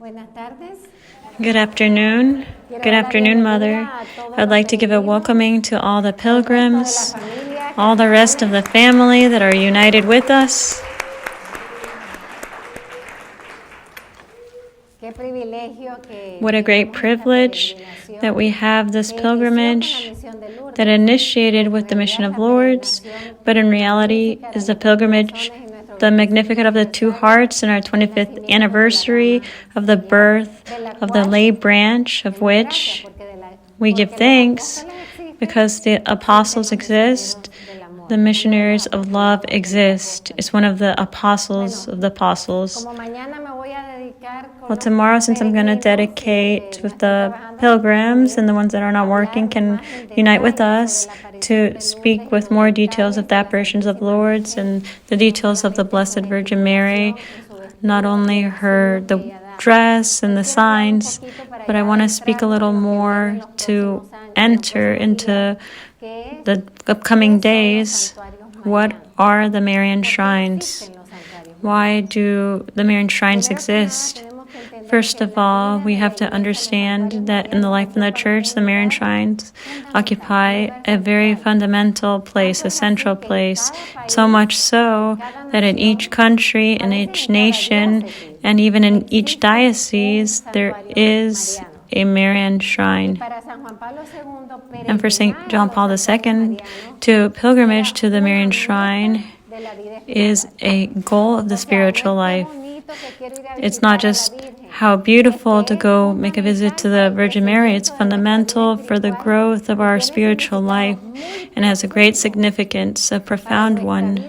Good afternoon. Good afternoon, Mother. I'd like to give a welcoming to all the pilgrims, all the rest of the family that are united with us. What a great privilege that we have this pilgrimage that initiated with the mission of Lourdes, but in reality is the pilgrimage, the Magnificat of the Two Hearts, in our 25th anniversary of the birth of the lay branch, of which we give thanks because the apostles exist, the missionaries of love exist. It's one of the apostles of the apostles. Well, tomorrow, since I'm going to dedicate with the pilgrims and the ones that are not working can unite with us to speak with more details of the apparitions of Lourdes and the details of the Blessed Virgin Mary, not only the dress and the signs, but I want to speak a little more to enter into the upcoming days. What are the Maran Shrines? Why do the Maran Shrines exist? First of all, we have to understand that in the life of the Church, the Maran Shrines occupy a very fundamental place, a central place, so much so that in each country, in each nation, and even in each diocese, there is a Maran Shrine. And for St. John Paul II, to pilgrimage to the Maran Shrine is a goal of the spiritual life. It's not just how beautiful to go make a visit to the Virgin Mary. It's fundamental for the growth of our spiritual life and has a great significance, a profound one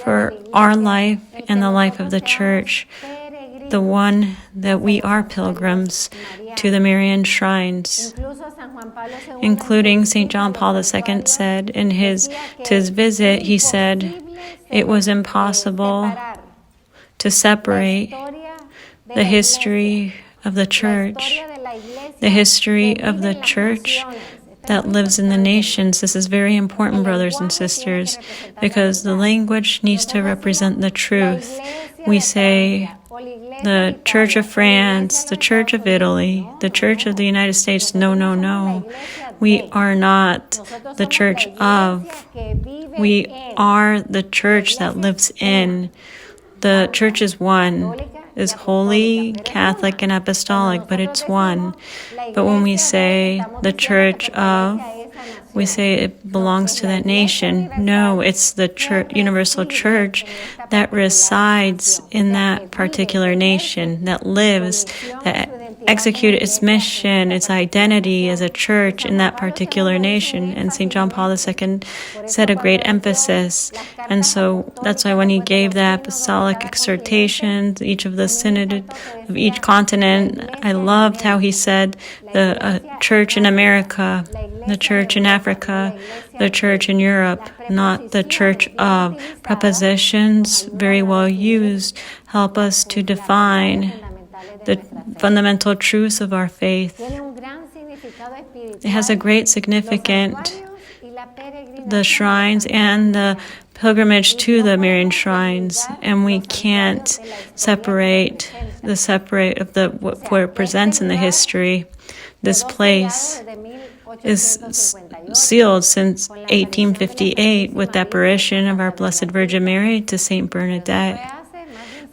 for our life and the life of the Church, the one that we are pilgrims to the Marian Shrines. Including St. John Paul II said to his visit, he said, it was impossible to separate the history of the Church, that lives in the nations. This is very important, brothers and sisters, because the language needs to represent the truth. We say the Church of France, the Church of Italy, the Church of the United States. No, no, no. We are not the Church of. We are the Church that lives in. The Church is one, is holy, Catholic, and apostolic, but it's one. But when we say the Church of, we say it belongs to that nation. No, it's the universal Church that resides in that particular nation, that lives, that executes its mission, its identity as a church in that particular nation. And St. John Paul II said a great emphasis. And so that's why when he gave the apostolic exhortations, each of the synod of each continent, I loved how he said the church in America, the church in Africa, the church in Europe, not the church of. Prepositions, very well used, help us to define the fundamental truths of our faith. It has a great significance, the shrines and the pilgrimage to the Marian Shrines, and we can't separate what it presents in the history. This place is sealed since 1858 with the apparition of our Blessed Virgin Mary to Saint Bernadette.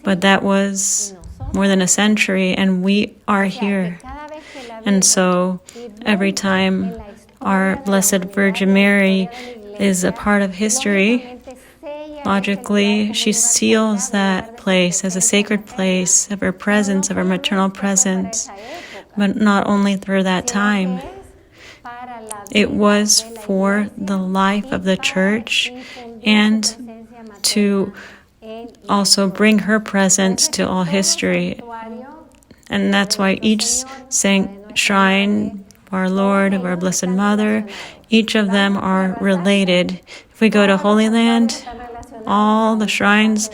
But that was more than a century, and we are here. And so every time our Blessed Virgin Mary is a part of history, logically, she seals that place as a sacred place of her presence, of her maternal presence. But not only for that time. It was for the life of the Church and to also bring her presence to all history. And that's why each shrine of our Lord, of our Blessed Mother, each of them are related. If we go to Holy Land, all the shrines,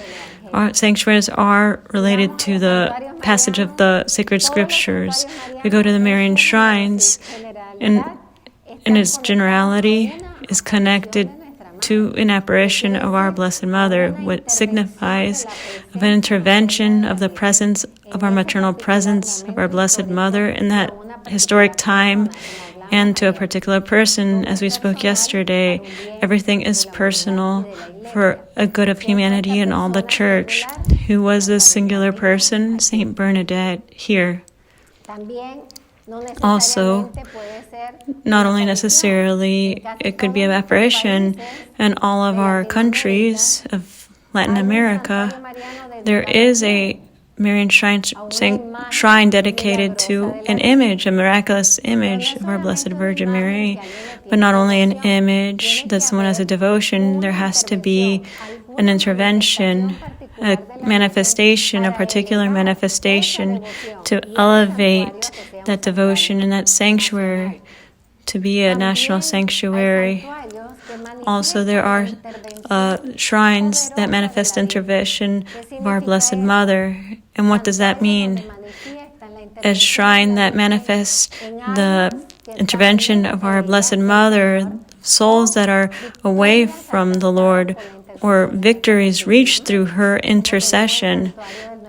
our sanctuaries are related to the passage of the sacred scriptures. We go to the Marian Shrines, and in its generality is connected to an apparition of our Blessed Mother, which signifies of an intervention of the presence of our maternal presence of our Blessed Mother in that historic time and to a particular person. As we spoke yesterday, everything is personal for a good of humanity and all the Church. Who was this singular person? Saint Bernadette here. Also, not only necessarily, it could be an apparition in all of our countries of Latin America. There is a Marian Shrine dedicated to an image, a miraculous image of our Blessed Virgin Mary. But not only an image that someone has a devotion, there has to be an intervention, a manifestation, a particular manifestation to elevate that devotion in that sanctuary, to be a national sanctuary. Also, there are shrines that manifest intervention of our Blessed Mother. And what does that mean? A shrine that manifests the intervention of our Blessed Mother, souls that are away from the Lord, or victories reached through her intercession,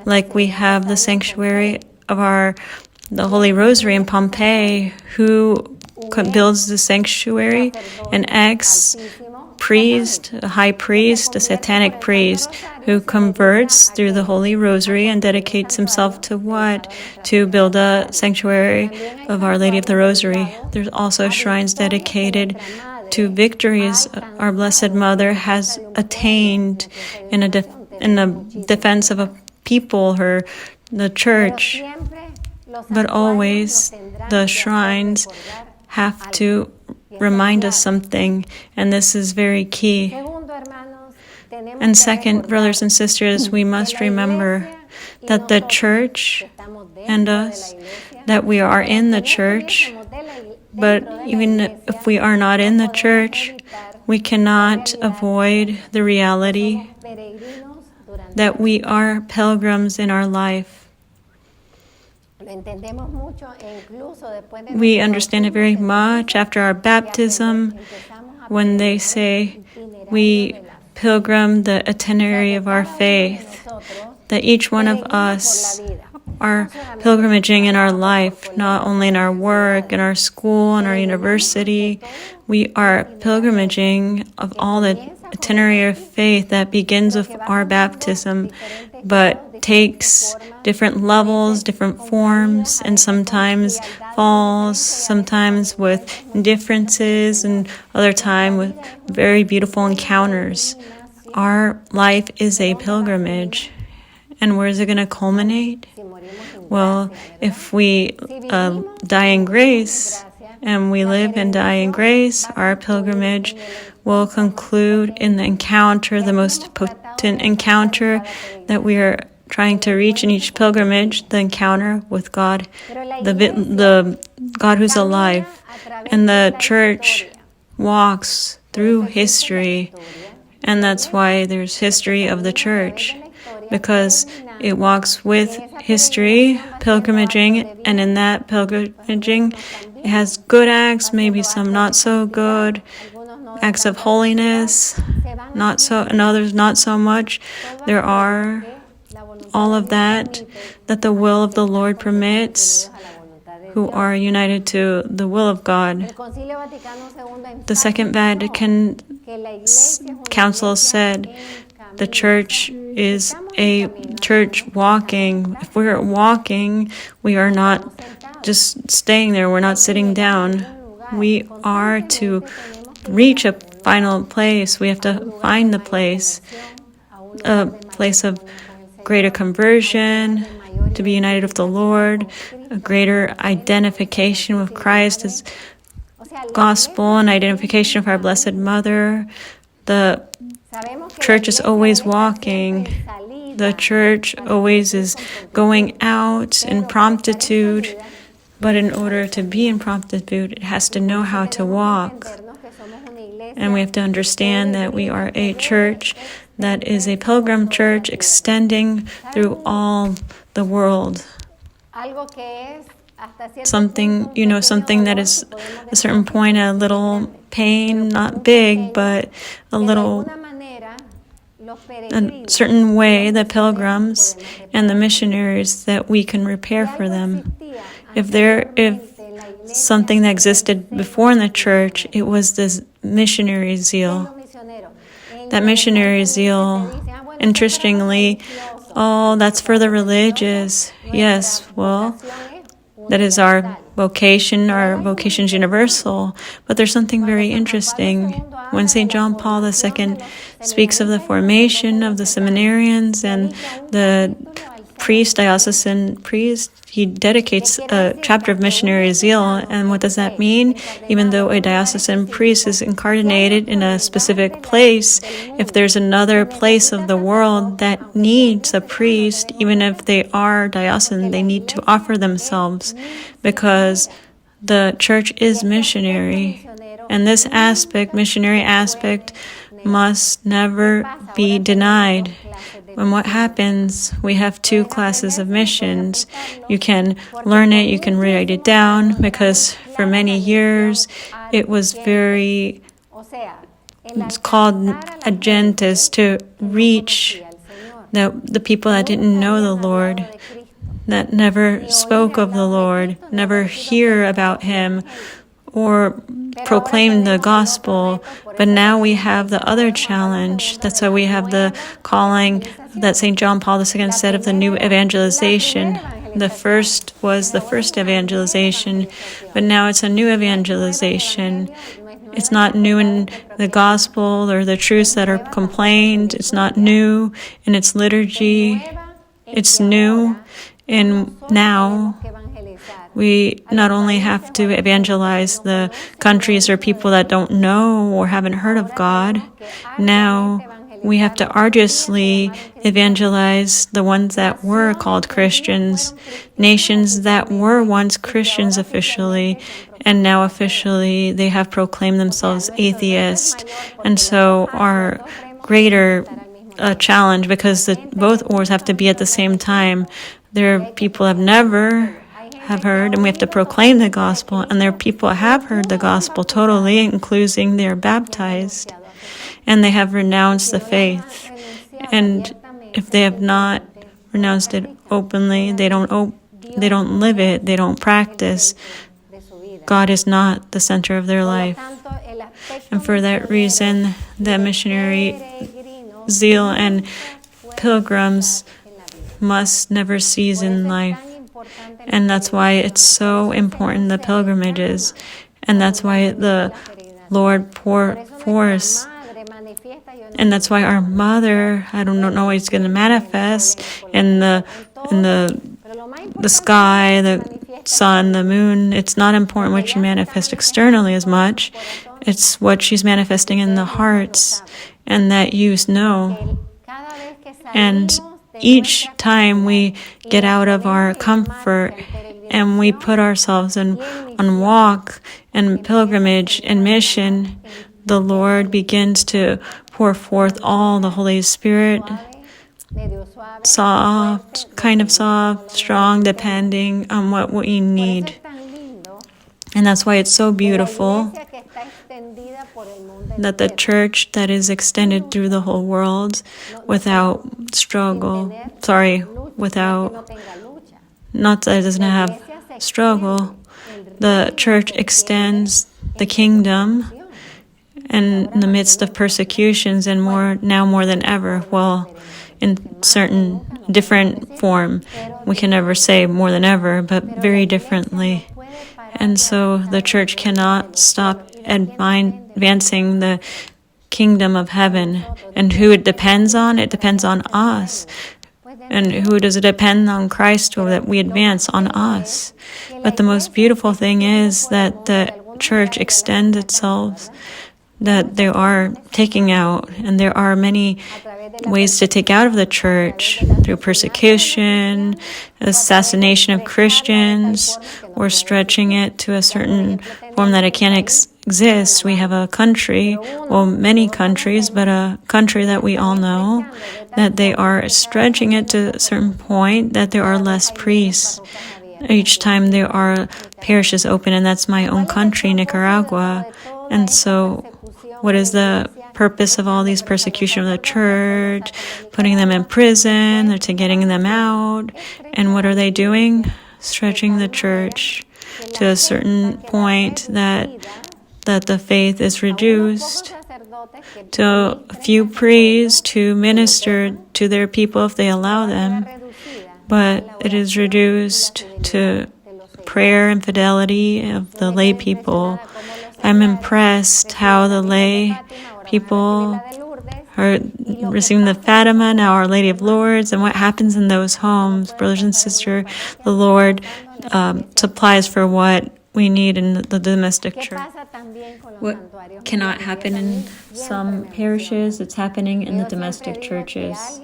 like we have the sanctuary of the Holy Rosary in Pompeii, who builds the sanctuary, an ex-priest, a high priest, a satanic priest, who converts through the Holy Rosary and dedicates himself to what? To build a sanctuary of Our Lady of the Rosary. There's also shrines dedicated to victories our Blessed Mother has attained in the defense of a people, the Church. But always the shrines have to remind us something, and this is very key. And second, brothers and sisters, we must remember that the Church and us, that we are in the Church, but even if we are not in the Church, we cannot avoid the reality that we are pilgrims in our life. We understand it very much after our baptism when they say we pilgrim the itinerary of our faith, that each one of us are pilgrimaging in our life, not only in our work, in our school, in our university. We are pilgrimaging of all the itinerary of faith that begins with our baptism, but takes different levels, different forms, and sometimes falls, sometimes with differences, and other time with very beautiful encounters. Our life is a pilgrimage. And where is it going to culminate? Well, if we die in grace, and we live and die in grace, our pilgrimage will conclude in the encounter, the most potent encounter that we are trying to reach in each pilgrimage, the encounter with God, the God who's alive. And the Church walks through history, and that's why there's history of the Church, because it walks with history, pilgrimaging, and in that pilgrimaging, it has good acts, maybe some not so good, acts of holiness, not so, and others not so much. There are all of that the will of the Lord permits, who are united to the will of God. The Second Vatican Council said the Church is a church walking. If we're walking, we are not just staying there. We're not sitting down. We are to reach a final place. We have to find the place, a place of greater conversion, to be united with the Lord, a greater identification with Christ, His gospel, and identification of our Blessed Mother. The Church is always walking. The Church always is going out in promptitude, but in order to be in promptitude, it has to know how to walk. And we have to understand that we are a church that is a pilgrim church extending through all the world. something, something that is a certain point, a little pain, not big, but a certain way, the pilgrims and the missionaries, that we can repair for them. If something that existed before in the church, it was this missionary zeal. That missionary zeal, interestingly, that's for the religious. Yes, well, that is our vocation's universal. But there's something very interesting. When St. John Paul II speaks of the formation of the seminarians and the diocesan priest, he dedicates a chapter of missionary zeal. And what does that mean? Even though a diocesan priest is incarnated in a specific place, if there's another place of the world that needs a priest, even if they are diocesan, they need to offer themselves, because the church is missionary. And this missionary aspect, must never be denied. And what happens, we have two classes of missions. You can learn it, you can write it down, because for many years it's called agentas, to reach the people that didn't know the Lord, that never spoke of the Lord, never hear about Him, or proclaim the gospel. But now we have the other challenge. That's why we have the calling that St. John Paul II said of the new evangelization. The first was the first evangelization, but now it's a new evangelization. It's not new in the gospel or the truths that are complained. It's not new in its liturgy. It's new in now. We not only have to evangelize the countries or people that don't know or haven't heard of God. Now we have to arduously evangelize the ones that were called Christians, nations that were once Christians officially, and now officially they have proclaimed themselves atheist. And so our greater challenge, because both oars have to be at the same time. There are people have never have heard, and we have to proclaim the gospel, and there are people have heard the gospel totally, including they are baptized, and they have renounced the faith. And if they have not renounced it openly, they don't live it, they don't practice. God is not the center of their life. And for that reason, the missionary zeal and pilgrims must never cease in life. And that's why it's so important, the pilgrimages. And that's why the Lord poured forth. And that's why our Mother, I don't know, is going to manifest in the sky, the sun, the moon. It's not important what she manifests externally as much. It's what she's manifesting in the hearts, and that you know. And each time we get out of our comfort and we put ourselves on walk and pilgrimage and mission, the Lord begins to pour forth all the Holy Spirit, soft, strong, depending on what we need. And that's why it's so beautiful that the church that is extended through the whole world without not that it doesn't have struggle, the church extends the kingdom and in the midst of persecutions, and more than ever, well, in certain different form. We can never say more than ever, but very differently. And so the church cannot stop advancing the kingdom of heaven. And who it depends on? It depends on us. And who does it depend on? Christ, or that we advance on us. But the most beautiful thing is that the church extends itself, that they are taking out, and there are many ways to take out of the church through persecution, assassination of Christians, or stretching it to a certain form that it can't exist. We have a country, well, many countries, but a country that we all know, that they are stretching it to a certain point that there are less priests. each time there are parishes open, and that's my own country, Nicaragua. And so what is the purpose of all these persecution of the church, putting them in prison, to getting them out? And what are they doing? Stretching the church to a certain point that the faith is reduced to a few priests to minister to their people if they allow them, but it is reduced to prayer and fidelity of the lay people. I'm impressed how the lay people are receiving the Fatima, now Our Lady of Lourdes, and what happens in those homes. Brothers and sisters, the Lord supplies for what we need in the domestic church. What cannot happen in some parishes, it's happening in the domestic churches.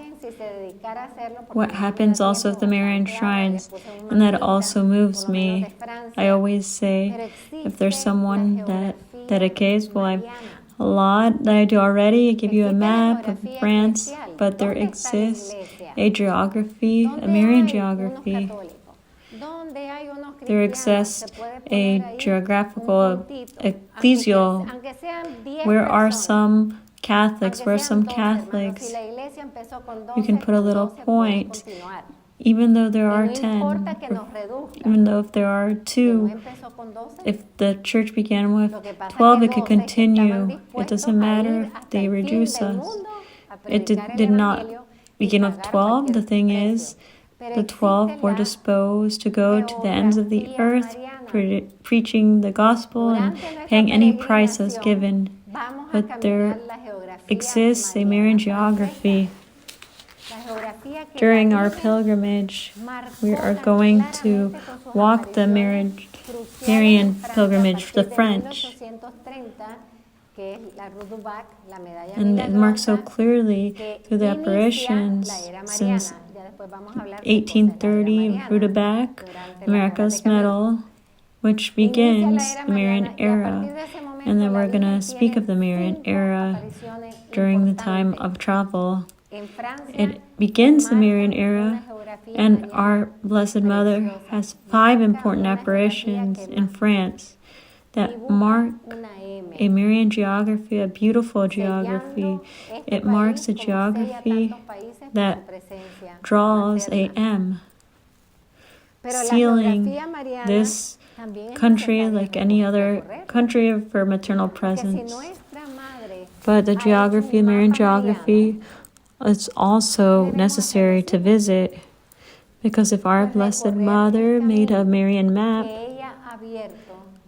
What happens also at the Maran Shrines, and that also moves me. I always say, if there's someone that dedicates, well, I've a lot that I do already. I give you a map of France, but there exists a geography, a Maran geography. There exists a geographical ecclesial. Where are some Catholics? Where are some Catholics? You can put a little point. Even though there are 10, even though if there are 2, if the church began with 12, it could continue. It doesn't matter if they reduce us. It did not begin with 12. The thing is, the 12 were disposed to go to the ends of the earth, preaching the gospel and paying any price as given. But there exists a Maran geography. During our pilgrimage, we are going to walk the Marian pilgrimage, the French. And it marks so clearly through the apparitions since 1830, Rue de Bac, America's Medal, which begins the Marian era. And then we're going to speak of the Marian era during the time of travel. It begins the Marian era, and our Blessed Mother has 5 important apparitions in France that mark a Marian geography, a beautiful geography. It marks a geography that draws a M, sealing this country like any other country for maternal presence. But the geography, Marian geography, it's also necessary to visit, because if our Blessed Mother made a Marian map,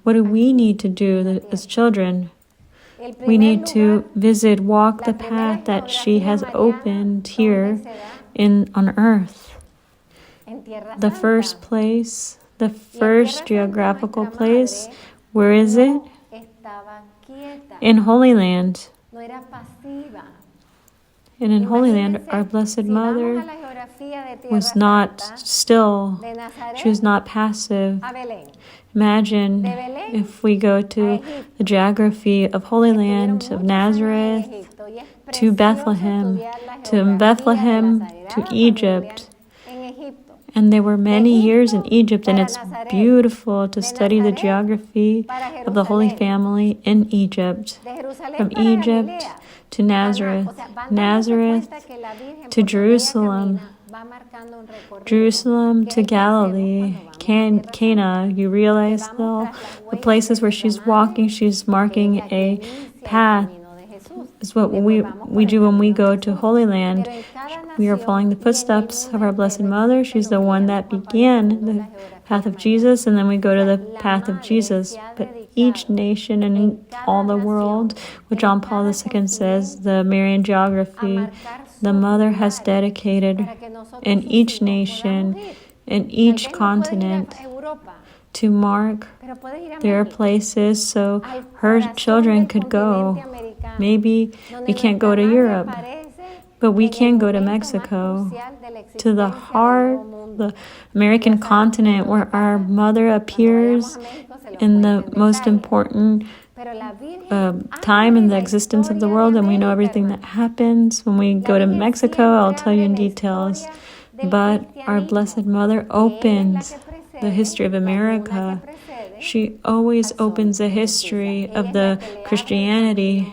what do we need to do as children? We need to visit, walk the path that she has opened here on earth. The first place, the first geographical place, where is it? In Holy Land. And in Holy Land, our Blessed Mother was not still. She was not passive. Imagine if we go to the geography of Holy Land, of Nazareth, to Bethlehem to Egypt. And there were many years in Egypt, and it's beautiful to study the geography of the Holy Family in Egypt. From Egypt to Nazareth, Nazareth to Jerusalem, Jerusalem to Galilee, Cana. You realize though, the places where she's walking, she's marking a path. It's what we do when we go to Holy Land. We are following the footsteps of our Blessed Mother. She's the one that began the path of Jesus, and then we go to the path of Jesus. But each nation and in all the world, what John Paul II says, the Marian geography, the Mother has dedicated in each nation, in each continent, to mark their places so her children could go. Maybe we can't go to Europe, but we can go to Mexico, to the heart, the American continent, where our Mother appears in the most important time in the existence of the world, and we know everything that happens. When we go to Mexico, I'll tell you in details. But our Blessed Mother opens the history of America, she always opens the history of the Christianity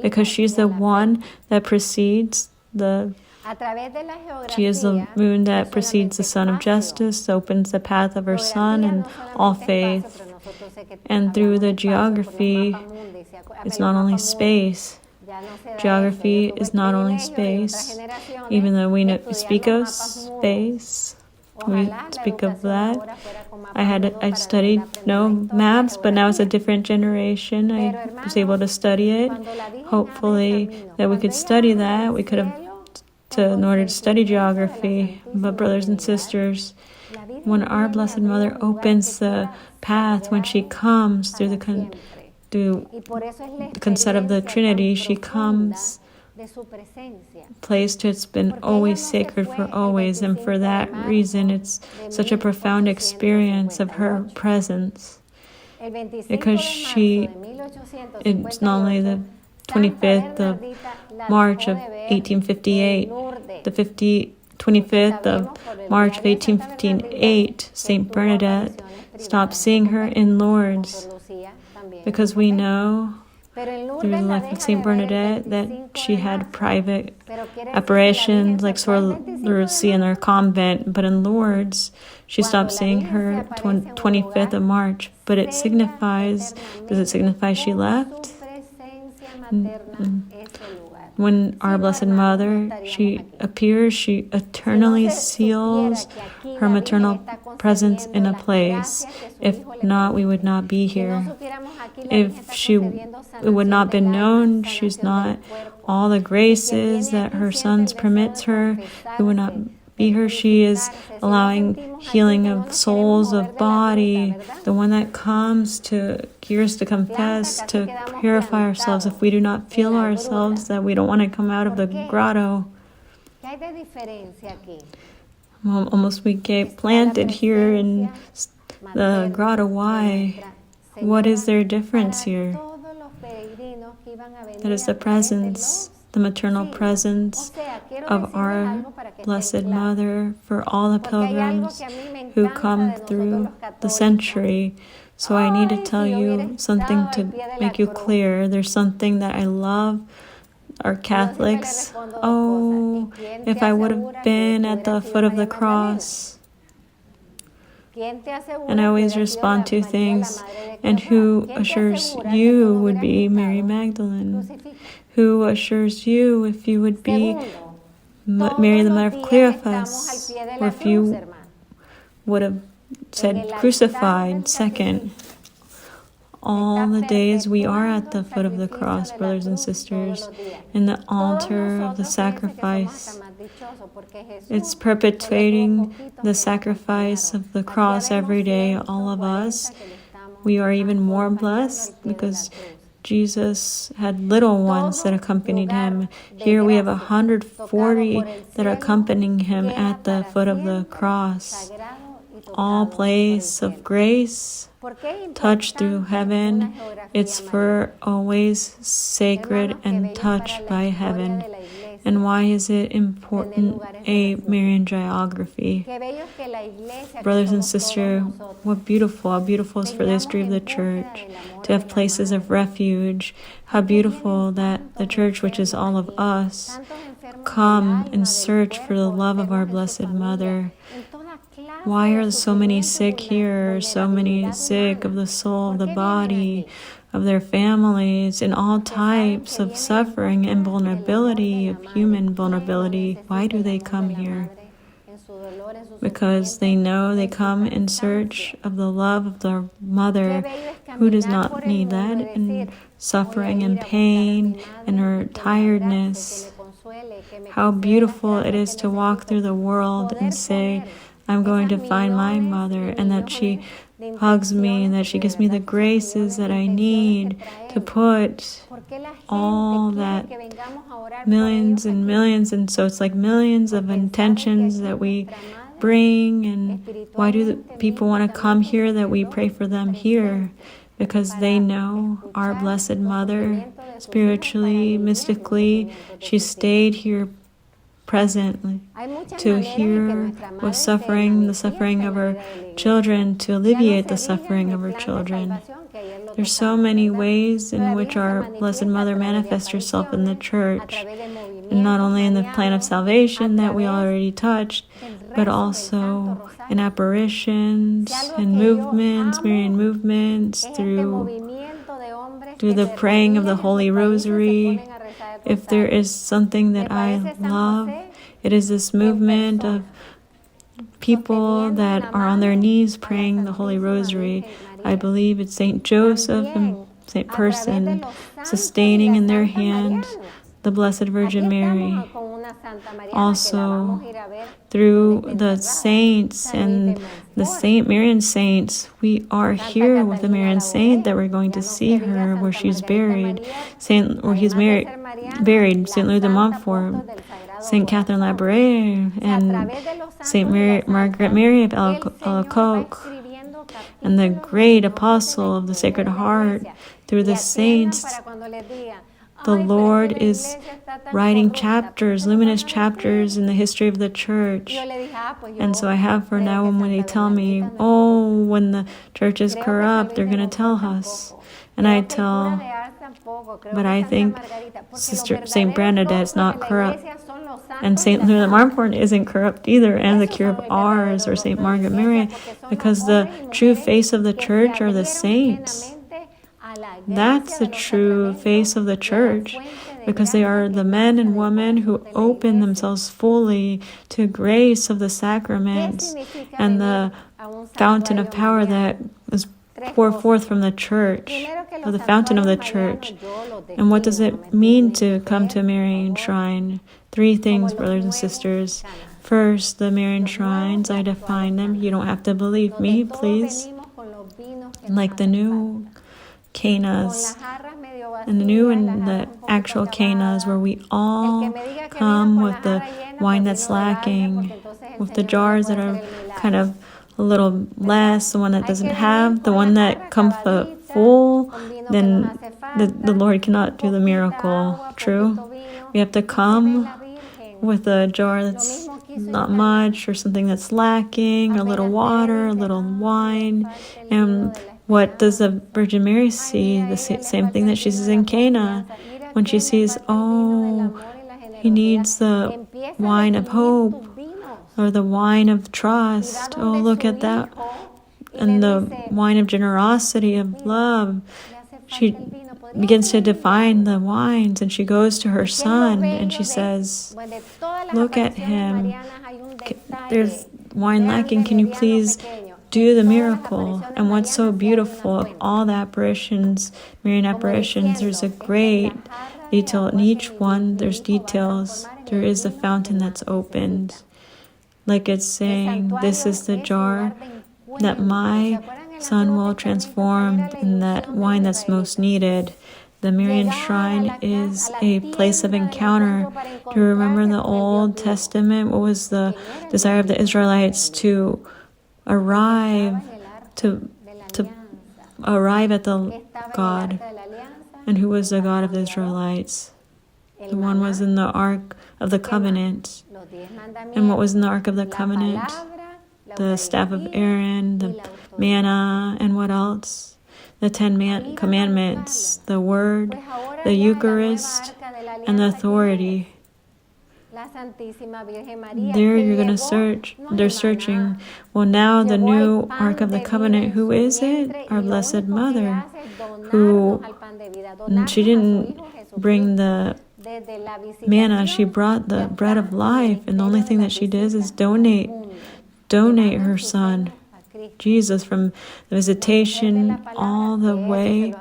because she's the one that precedes she is the moon that precedes the Sun of Justice, opens the path of her Son and all faith. And through the geography, it's not only space. Geography is not only space, even though we speak of space. We speak of that. I studied maps, but now it's a different generation. I was able to study it. Hopefully that we could study that. We could have in order to study geography. But brothers and sisters, when our Blessed Mother opens the path, when she comes through the concept of the Trinity, she comes place to it's been always sacred for always, and for that reason it's such a profound experience of her presence, because it's not only the 25th of March of 1858, the 25th of March of 1858, Saint Bernadette stopped seeing her in Lourdes, because we know through the life of Saint Bernadette that she had private apparitions like Sor Lucia in her convent, but in Lourdes she stopped seeing her 25th of March. But does it signify she left? When our Blessed Mother, she appears, she eternally seals her maternal presence in a place. If not, we would not be here. If it would not been known, she's not all the graces that her sons permits her, it would not be her. She is allowing healing of souls, of body, the one that comes to gears to confess, to purify ourselves. If we do not feel ourselves, that we don't want to come out of the grotto. Almost we get planted here in the grotto. Why? What is their difference here? That is the presence, the maternal presence of our Blessed Mother for all the pilgrims who come through the century. So I need to tell you something to make you clear. There's something that I love. Our Catholics, if I would have been at the foot of the cross. And I always respond to things. And who assures you would be Mary Magdalene? Who assures you if you would be Mary the Mother of Cleophas? Or if you would have said crucified? Second, all the days we are at the foot of the cross, brothers and sisters, in the altar of the sacrifice. It's perpetuating the sacrifice of the cross every day, all of us. We are even more blessed because Jesus had little ones that accompanied him. Here we have 140 that are accompanying him at the foot of the cross. All place of grace, touched through heaven. It's for always sacred and touched by heaven. And why is it important, a Marian geography? Brothers and sisters, how beautiful is for the history of the church to have places of refuge. How beautiful that the church, which is all of us, come and search for the love of our Blessed Mother. Why are so many sick here? So many sick of the soul, of the body, of their families, in all types of suffering and vulnerability, of human vulnerability. Why do they come here? Because they know they come in search of the love of their mother, who does not need that, and suffering and pain and her tiredness. How beautiful it is to walk through the world and say, I'm going to find my mother, and that she hugs me, and that she gives me the graces that I need to put all that millions and millions, and so it's like millions of intentions that we bring. And why do the people want to come here, that we pray for them here? Because they know our Blessed Mother, spiritually, mystically, she stayed here presently, to hear with suffering, the suffering of our children, to alleviate the suffering of our children. There's so many ways in which our Blessed Mother manifests herself in the Church, and not only in the plan of salvation that we already touched, but also in apparitions and movements, Marian movements, through the praying of the Holy Rosary. If there is something that I love, it is this movement of people that are on their knees praying the Holy Rosary. I believe it's Saint Joseph and Saint Person sustaining in their hand the Blessed Virgin Mary. Also, through the saints and the Marian saints, we are here with the Marian saint that we're going to see her where she's buried, where he's buried, Saint Louis de Montfort, Saint Catherine Labouré, and Saint Margaret Mary of Alacoque, and the great apostle of the Sacred Heart. Through the saints, the Lord is writing chapters, luminous chapters in the history of the Church. And so I have for now, when they tell me, oh, when the Church is corrupt, they're going to tell us. And I tell, but I think Sister Saint Bernadette is not corrupt. And Saint Louis de Montfort isn't corrupt either, and the Cure of Ars or Saint Margaret Mary, because the true face of the Church are the saints. That's the true face of the Church, because they are the men and women who open themselves fully to grace of the sacraments and the fountain of power that is poured forth from the Church, or the fountain of the Church. And what does it mean to come to a Marian Shrine? 3 things, brothers and sisters. First, the Marian Shrines, I define them. You don't have to believe me, please. Like the new Canas, and the new and the actual Canas, where we all come with the wine that's lacking, with the jars that are kind of a little less, the one that doesn't have, the one that comes full, then the Lord cannot do the miracle. True? We have to come with a jar that's not much, or something that's lacking, a little water, a little wine. And what does the Virgin Mary see? The same thing that she sees in Cana, when she sees, oh, he needs the wine of hope, or the wine of trust. Oh, look at that. And the wine of generosity, of love. She begins to define the wines, and she goes to her son and she says, look at him. There's wine lacking. Can you please do the miracle? And what's so beautiful of all the apparitions, Marian apparitions, there's a great detail. In each one, there's details. There is a fountain that's opened. Like it's saying, this is the jar that my Son will transform in that wine that's most needed. The Marian Shrine is a place of encounter. Do you remember in the Old Testament, what was the desire of the Israelites? To arrive at the God. And who was the God of the Israelites? The one was in the Ark of the Covenant. And what was in the Ark of the Covenant? The staff of Aaron, the manna, and what else? The 10 Commandments, the Word, the Eucharist, and the authority. There you're going to search. They're searching. Well, now the new Ark of the Covenant, who is it? Our Blessed Mother, who she didn't bring the manna, she brought the bread of life, and the only thing that she does is donate her Son, Jesus, from the visitation all the way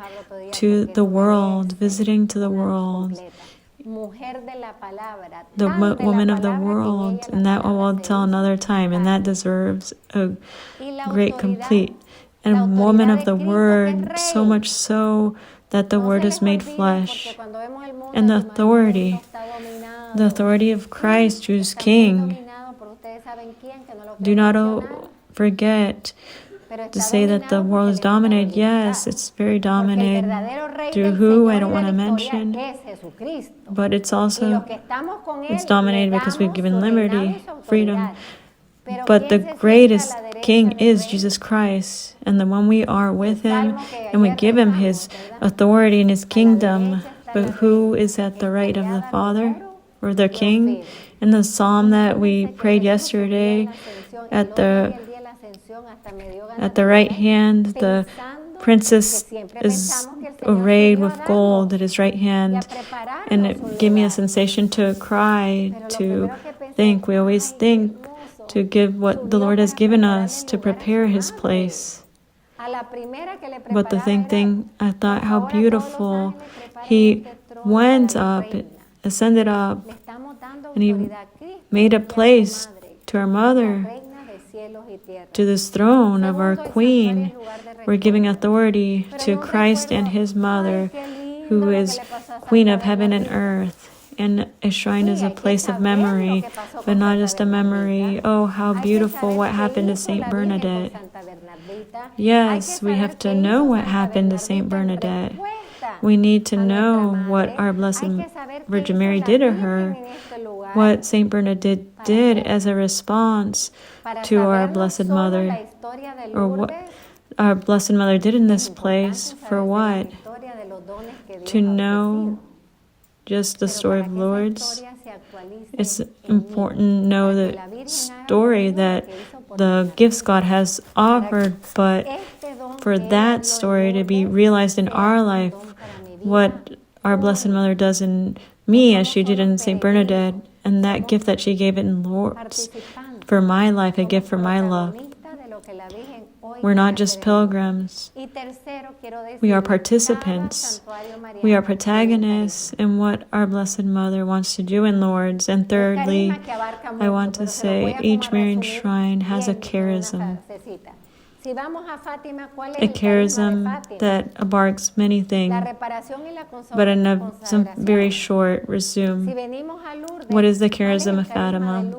to the world, visiting to the world. The woman of the world, and that we'll tell another time, and that deserves a great complete. And woman of the Word, so much so that the Word is made flesh. And the authority of Christ, who's King. Do not forget to say that the world is dominated. Yes, it's very dominated. Through who, I don't want to mention. But it's also, it's dominated because we've given liberty, freedom. But the greatest King is Jesus Christ. And the one we are with Him, and we give Him His authority and His kingdom. But who is at the right of the Father, or the King? In the psalm that we prayed yesterday, at the right hand, the princess is arrayed with gold at his right hand. And it gave me a sensation to cry, to think. We always think to give what the Lord has given us, to prepare His place. But the thing, I thought how beautiful. He went up, ascended up, and He made a place to our mother, to this throne of our Queen. We're giving authority to Christ and His mother, who is Queen of heaven and earth. And a shrine is a place of memory, but not just a memory. Oh, how beautiful what happened to Saint Bernadette. Yes, we have to know what happened to Saint Bernadette. We need to know what our Blessed Virgin Mary did to her, what Saint Bernadette did as a response to our Blessed Mother, or what our Blessed Mother did in this place. For what? To know just the story of Lourdes. It's important to know the story that the gifts God has offered, but for that story to be realized in our life, what our Blessed Mother does in me as she did in St. Bernadette, and that gift that she gave in Lourdes for my life, a gift for my love. We're not just pilgrims. We are participants. We are protagonists in what our Blessed Mother wants to do in Lourdes. And thirdly, I want to say each Marian Shrine has a charism. A charism that abarks many things, but in some very short resume. What is the charism of Fatima?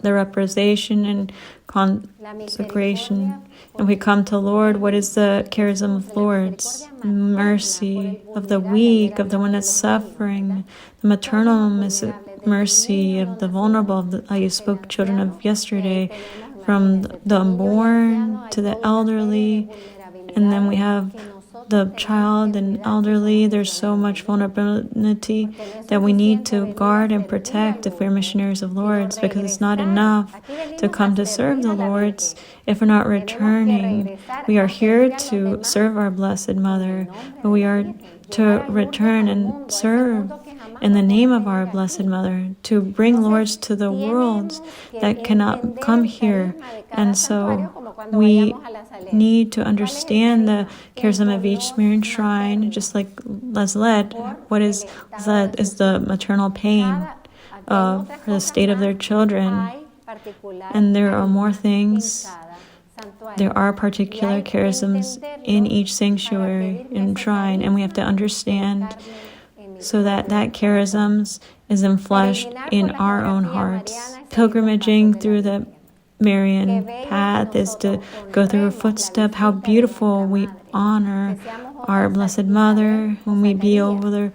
The representation and consecration. And we come to Lord, what is the charism of Lourdes? Mercy of the weak, of the one that's suffering, the maternal mercy of the vulnerable, how you spoke, children, of yesterday, from the unborn to the elderly. And then we have the child and elderly. There's so much vulnerability that we need to guard and protect if we're missionaries of Lourdes, because it's not enough to come to serve the Lords if we're not returning. We are here to serve our Blessed Mother, but we are to return and serve in the name of our Blessed Mother, to bring Lourdes to the world that cannot come here. And so we need to understand the charism of each Marian Shrine, just like Lazlet. What is Lazlet? Is the maternal pain of the state of their children. And there are more things. There are particular charisms in each sanctuary and shrine, and we have to understand so that that charism is enfleshed in our own hearts. Pilgrimaging through the Marian path is to go through her footstep. How beautiful we honor our Blessed Mother when we be over there.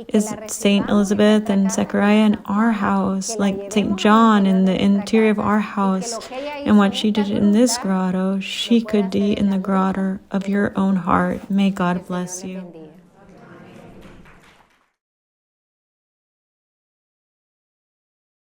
Is Saint Elizabeth and Zechariah in our house, like Saint John in the interior of our house, and what she did in this grotto, she could be in the grotto of your own heart. May God bless you.